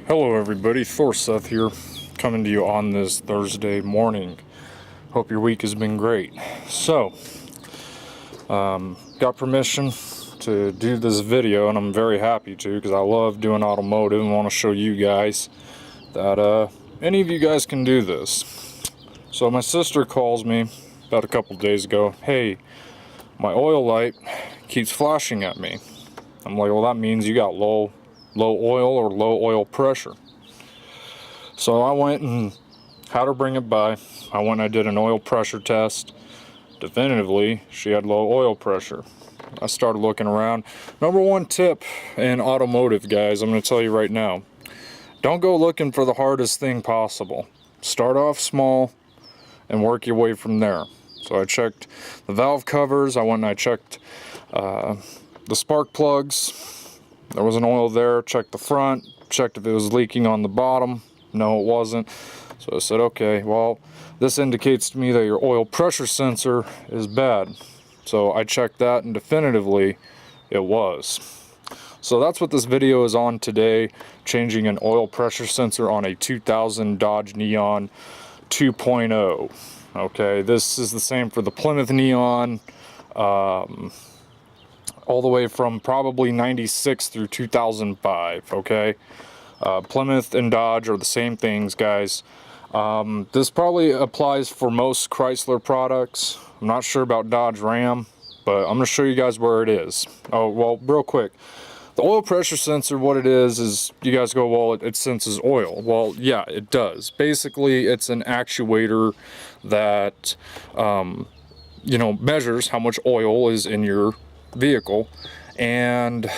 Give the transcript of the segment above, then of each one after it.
Hello everybody, Seth here, coming to you on this Thursday morning. Hope your week has been great. So, got permission to do this video, and I'm very happy to, because I love doing automotive and want to show you guys that any of you guys can do this. So my sister calls me about a couple days ago, hey, my oil light keeps flashing at me. I'm like, well, that means you got low oil or low oil pressure. So I went and had her bring it by. I went and I did an oil pressure test. Definitively, she had low oil pressure. I started looking around. Number one tip in automotive, guys, I'm going to tell you right now. Don't go looking for the hardest thing possible. Start off small and work your way from there. So I checked the valve covers. I went and I checked the spark plugs. There was an oil there. Checked the front. Checked if it was leaking on the bottom. No, it wasn't. So I said, okay, well, this indicates to me that your oil pressure sensor is bad. So I checked that, and definitively it was. So that's what this video is on today, changing an oil pressure sensor on a 2000 Dodge Neon 2.0. Okay, this is the same for the Plymouth Neon, all the way from probably 96 through 2005, okay? Plymouth and Dodge are the same things, guys. This probably applies for most Chrysler products. I'm not sure about Dodge Ram, but I'm going to show you guys where it is. Oh, well, real quick. The oil pressure sensor, what it is you guys go, well, it senses oil. Well, yeah, it does. Basically, it's an actuator that, you know, measures how much oil is in your vehicle. And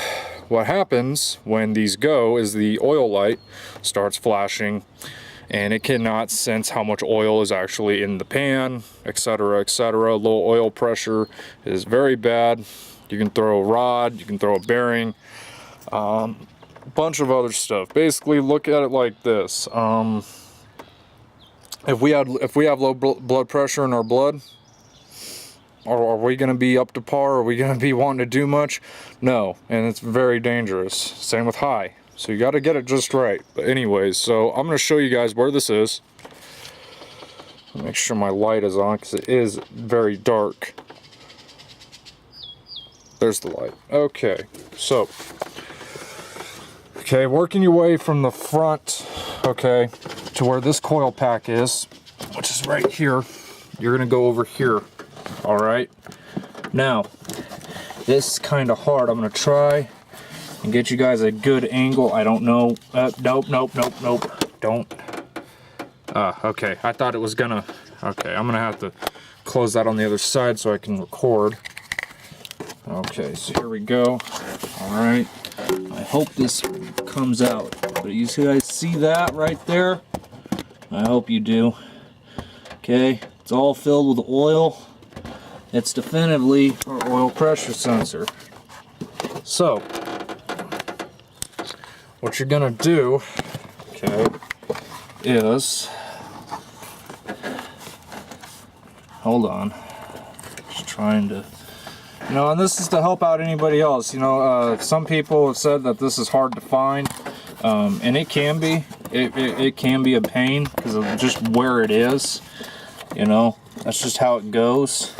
what happens when these go is the oil light starts flashing, and it cannot sense how much oil is actually in the pan, etc., etc. Low oil pressure is very bad. You can throw a rod, you can throw a bearing, bunch of other stuff. Basically, look at it like this. If we have low blood pressure in our blood, are we going to be up to par? Are we going to be wanting to do much? No, and it's very dangerous. Same with high. So you got to get it just right. But anyways, so I'm going to show you guys where this is. Make sure my light is on, because it is very dark. There's the light. Okay, so, okay, working your way from the front, okay, to where this coil pack is, which is right here. You're going to go over here. All right, now this is kind of hard. I'm gonna try and get you guys a good angle. I don't know. Nope. Don't. Okay, I thought it was gonna. Okay, I'm gonna have to close that on the other side so I can record. Okay, so here we go. All right, I hope this comes out. But you guys see that right there? I hope you do. Okay, it's all filled with oil. It's definitively our oil pressure sensor. So, what you're gonna do, okay, is, hold on, just trying to, you know, and this is to help out anybody else. You know, some people have said that this is hard to find, and it can be. It can be a pain because of just where it is. You know, that's just how it goes.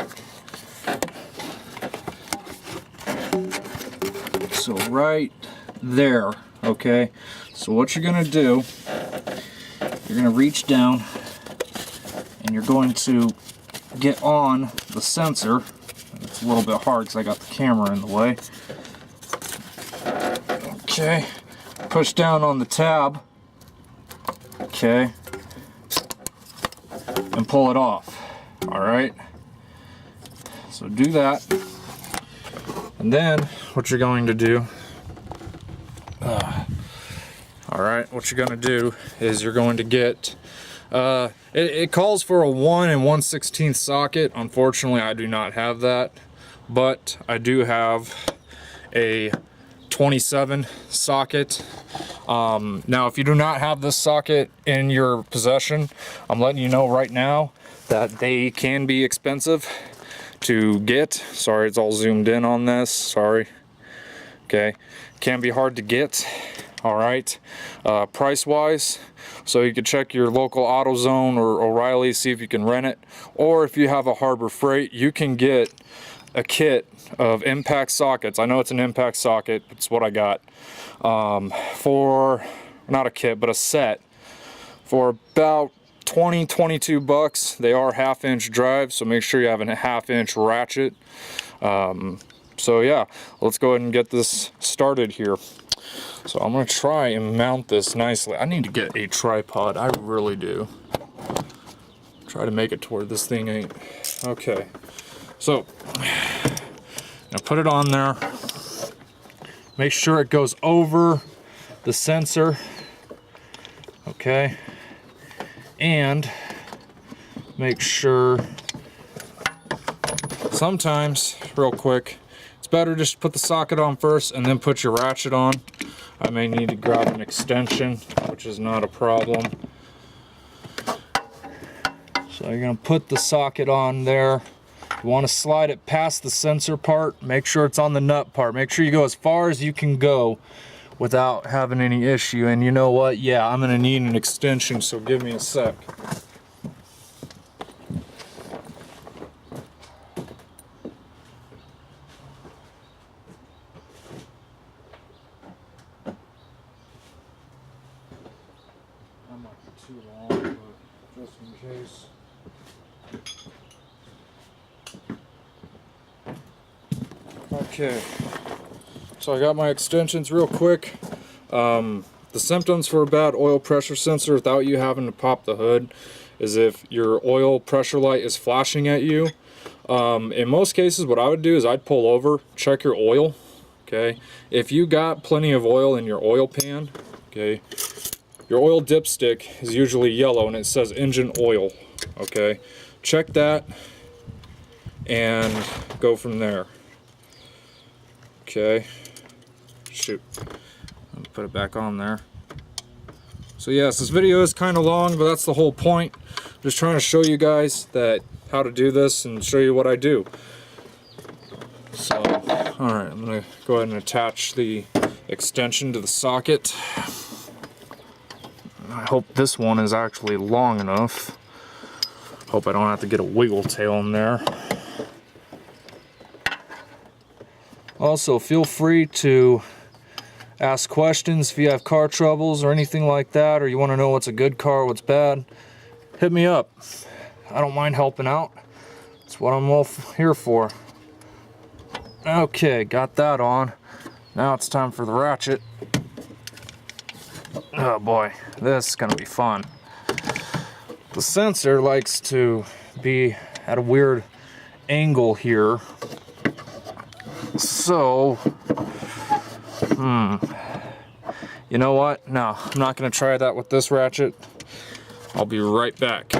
So right there, okay? So what you're gonna do, you're gonna reach down and you're going to get on the sensor. It's a little bit hard because I got the camera in the way. Okay, push down on the tab, okay, and pull it off, all right? So do that. And then what you're going to do, alright, what you're going to do is you're going to get, it calls for a 1 1/16 socket. Unfortunately, I do not have that, but I do have a 27 socket. Now, if you do not have this socket in your possession, I'm letting you know right now that they can be expensive to get. Sorry, it's all zoomed in on this. Sorry. Okay, can be hard to get. all right, price-wise. So you could check your local AutoZone or O'Reilly, see if you can rent it. Or if you have a Harbor Freight, you can get a kit of impact sockets. I know it's an impact socket, it's what I got. For, not a kit, but a set for about 22 bucks. They are 1/2-inch drives, so make sure you have a 1/2-inch ratchet. So yeah, let's go ahead and get this started here. So I'm gonna try and mount this nicely. I need to get a tripod, I really do. Try to make it to where this thing ain't. Okay, so now put it on there. Make sure it goes over the sensor. Okay, and make sure, sometimes, real quick, it's better just put the socket on first and then put your ratchet on. I may need to grab an extension, which is not a problem. So you're going to put the socket on there. You want to slide it past the sensor part. Make sure it's on the nut part. Make sure you go as far as you can go without having any issue. And you know what? Yeah, I'm going to need an extension, so give me a sec. That might be too long, but just in case. Okay, so I got my extensions real quick. The symptoms for a bad oil pressure sensor without you having to pop the hood is if your oil pressure light is flashing at you. In most cases, what I would do is I'd pull over, check your oil. Okay, if you got plenty of oil in your oil pan, okay, your oil dipstick is usually yellow and it says engine oil. Okay, check that and go from there. Okay, shoot, let me put it back on there. So yes, this video is kind of long, but that's the whole point. I'm just trying to show you guys that how to do this and show you what I do. So, alright, I'm going to go ahead and attach the extension to the socket. I hope this one is actually long enough. Hope I don't have to get a wiggle tail in there. Also, feel free to ask questions if you have car troubles or anything like that, or you want to know what's a good car, what's bad. Hit me up. I don't mind helping out. That's what I'm all here for. Okay, got that on. Now it's time for the ratchet. Oh boy, this is gonna be fun. The sensor likes to be at a weird angle here. So, you know what? No, I'm not gonna try that with this ratchet. I'll be right back.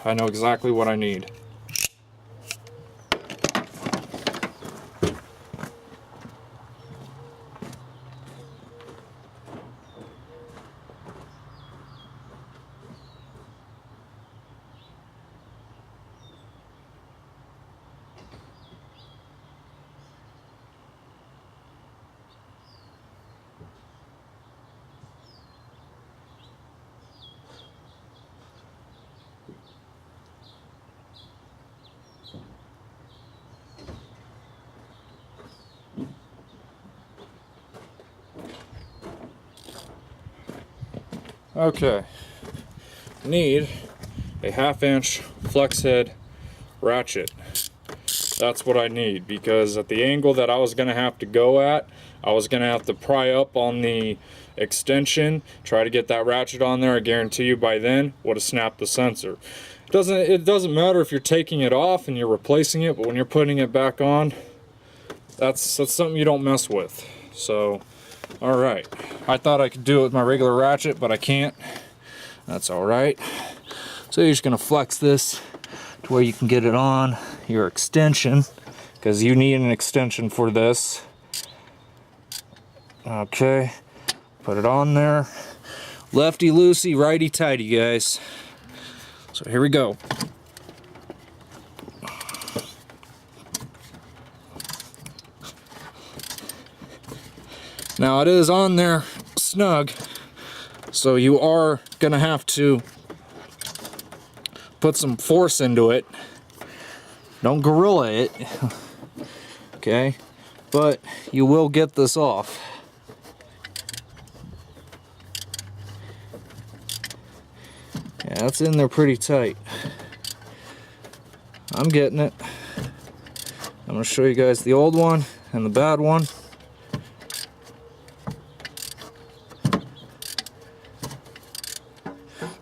I know exactly what I need. Okay, need a 1/2-inch flex head ratchet. That's what I need, because at the angle that I was going to have to go at, I was going to have to pry up on the extension, try to get that ratchet on there. I guarantee you by then would have snapped the sensor. It doesn't matter if you're taking it off and you're replacing it, but when you're putting it back on, that's something you don't mess with. So alright, I thought I could do it with my regular ratchet, but I can't. That's alright. So you're just going to flex this to where you can get it on your extension, because you need an extension for this. Okay, put it on there. Lefty loosey, righty tighty, guys. So here we go. Now it is on there snug. So you are gonna have to put some force into it. Don't gorilla it. Okay, but you will get this off. Yeah, that's in there pretty tight. I'm getting it. I'm going to show you guys the old one and the bad one.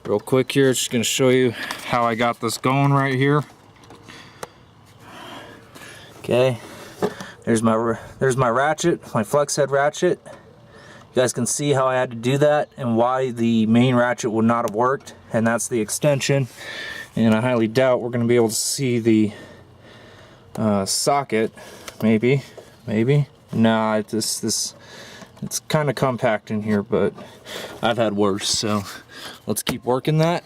Real quick here, just going to show you how I got this going right here. Okay, there's my ratchet, my flex head ratchet. You guys can see how I had to do that and why the main ratchet would not have worked, and that's the extension. And I highly doubt we're going to be able to see the socket. Maybe. Nah, it's kind of compact in here, but I've had worse. So let's keep working that.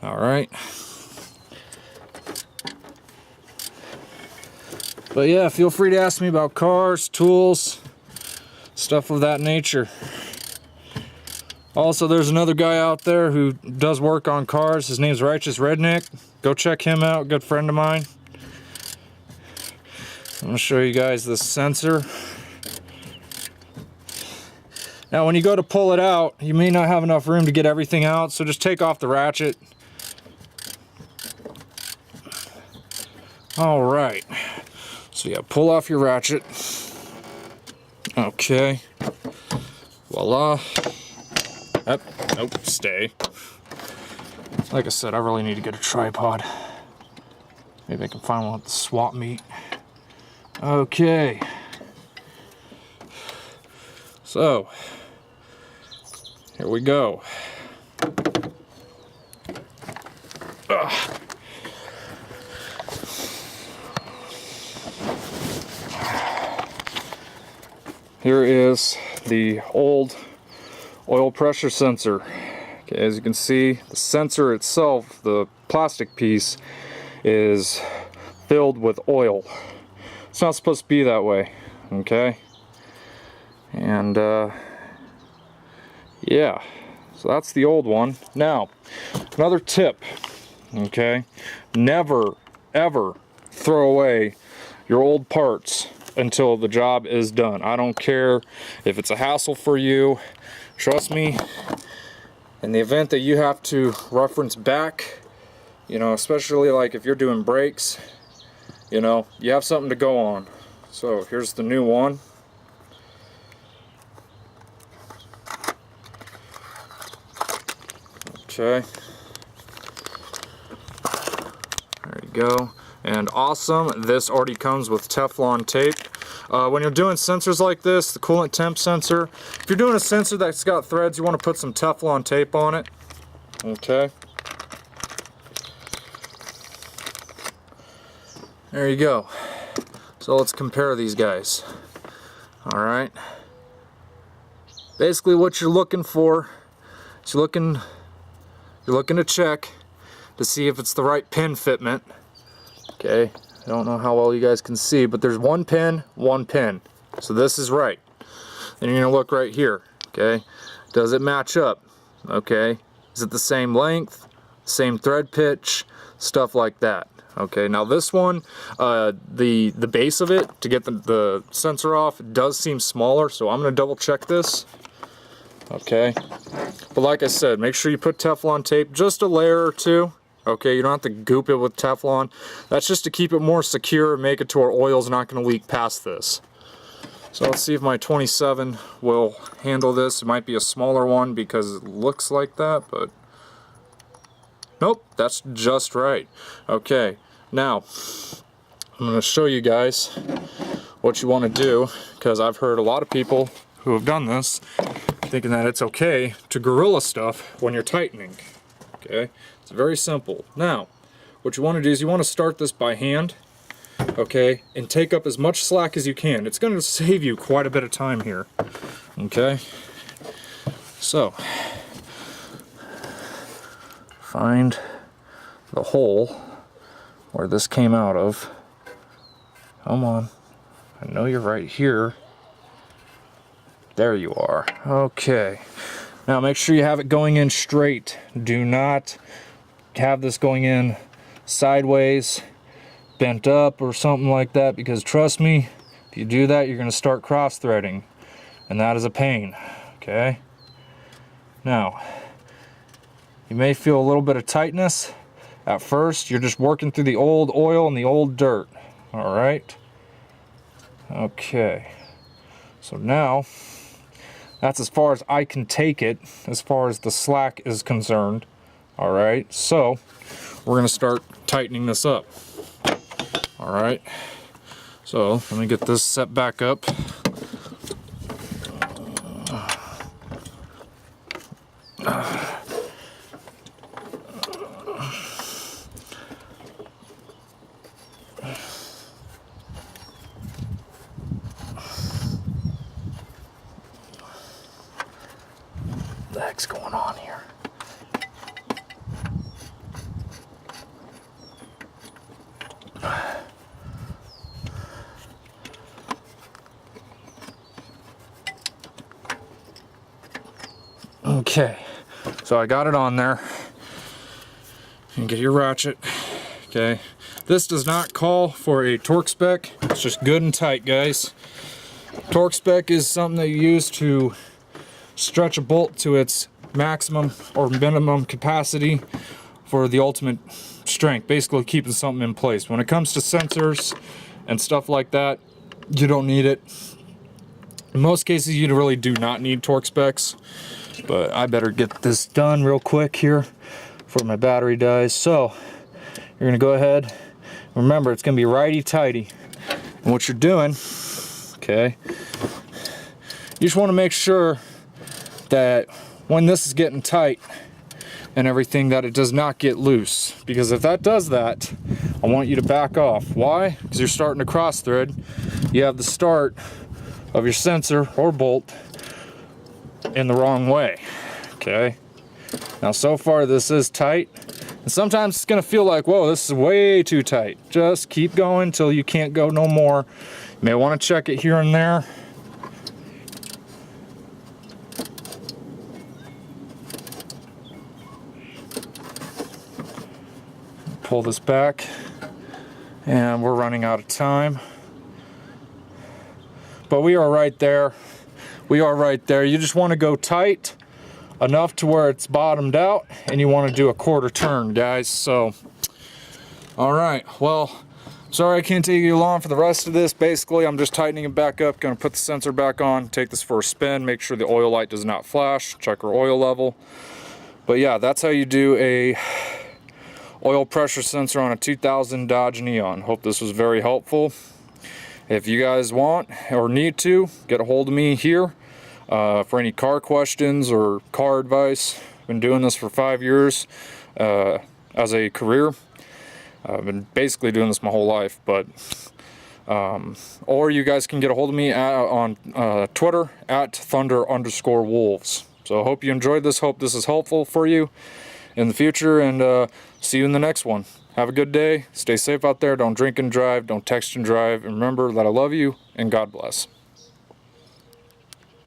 All right. But yeah, feel free to ask me about cars, tools, stuff of that nature. Also, there's another guy out there who does work on cars. His name's Righteous Redneck. Go check him out, good friend of mine. I'm going to show you guys this sensor. Now, when you go to pull it out, you may not have enough room to get everything out, so just take off the ratchet. All right. So yeah, pull off your ratchet. Okay. Voila. Nope, stay. Like I said, I really need to get a tripod. Maybe I can find one at the swap meet. Okay. So, here we go. Ugh. Here is the old oil pressure sensor. Okay, as you can see, the sensor itself, the plastic piece, is filled with oil. It's not supposed to be that way, okay? And yeah, so that's the old one. Now, another tip, okay? Never, ever throw away your old parts until the job is done. I don't care if it's a hassle for you. Trust me, in the event that you have to reference back, you know, especially like if you're doing brakes, you know, you have something to go on. So here's the new one. Okay. There you go. And awesome, this already comes with Teflon tape. When you're doing sensors like this, the coolant temp sensor, if you're doing a sensor that's got threads, you want to put some Teflon tape on it. Okay. There you go. So let's compare these guys. Alright. Basically what you're looking for is you're looking to check to see if it's the right pin fitment. Okay, I don't know how well you guys can see, but there's one pin. So this is right. Then you're gonna look right here, okay? Does it match up? Okay, is it the same length, same thread pitch, stuff like that. Okay, now this one, the base of it, to get the sensor off, does seem smaller, so I'm gonna double check this. Okay, but like I said, make sure you put Teflon tape, just a layer or two. Okay, you don't have to goop it with Teflon. That's just to keep it more secure and make it to where oil's not going to leak past this. So let's see if my 27 will handle this. It might be a smaller one because it looks like that, but nope, that's just right. Okay, now I'm going to show you guys what you want to do, because I've heard a lot of people who have done this thinking that it's okay to gorilla stuff when you're tightening. Okay, it's very simple. Now, what you want to do is you want to start this by hand, okay, and take up as much slack as you can. It's going to save you quite a bit of time here. Okay, so find the hole where this came out of. Come on, I know you're right here. There you are. Okay. Now make sure you have it going in straight. Do not have this going in sideways, bent up or something like that, because trust me, if you do that, you're going to start cross-threading, and that is a pain. Okay. Now, you may feel a little bit of tightness at first. You're just working through the old oil and the old dirt. All right. Okay. So now, that's as far as I can take it, as far as the slack is concerned. All right, so we're gonna start tightening this up. All right, so let me get this set back up. What the heck's going on here? Okay, so I got it on there. You get your ratchet. Okay, this does not call for a torque spec. It's just good and tight, guys. Torque spec is something that you use to stretch a bolt to its maximum or minimum capacity for the ultimate strength, basically keeping something in place. When it comes to sensors and stuff like that, you don't need it. In most cases, you really do not need torque specs, but I better get this done real quick here before my battery dies. So you're gonna go ahead, remember it's gonna be righty-tighty, and what you're doing, okay, you just want to make sure that when this is getting tight and everything, that it does not get loose, because if that does that, I want you to back off. Why? Because you're starting to cross thread. You have the start of your sensor or bolt in the wrong way. Okay, now so far this is tight, and sometimes it's gonna feel like, whoa, this is way too tight. Just keep going until you can't go no more. You may want to check it here and there. Pull this back, and we're running out of time, but we are right there. We are right there. You just want to go tight enough to where it's bottomed out, and you want to do a quarter turn, guys. So all right, well, sorry I can't take you along for the rest of this. Basically, I'm just tightening it back up, gonna put the sensor back on, take this for a spin, make sure the oil light does not flash, check our oil level. But yeah, that's how you do a oil pressure sensor on a 2000 Dodge Neon. Hope this was very helpful. If you guys want or need to, get a hold of me here for any car questions or car advice. I've been doing this for 5 years as a career. I've been basically doing this my whole life, but or you guys can get a hold of me on Twitter at @thunder_wolves. So I hope you enjoyed this. Hope this is helpful for you in the future, and see you in the next one. Have a good day. Stay safe out there. Don't drink and drive. Don't text and drive. And remember that I love you, and God bless.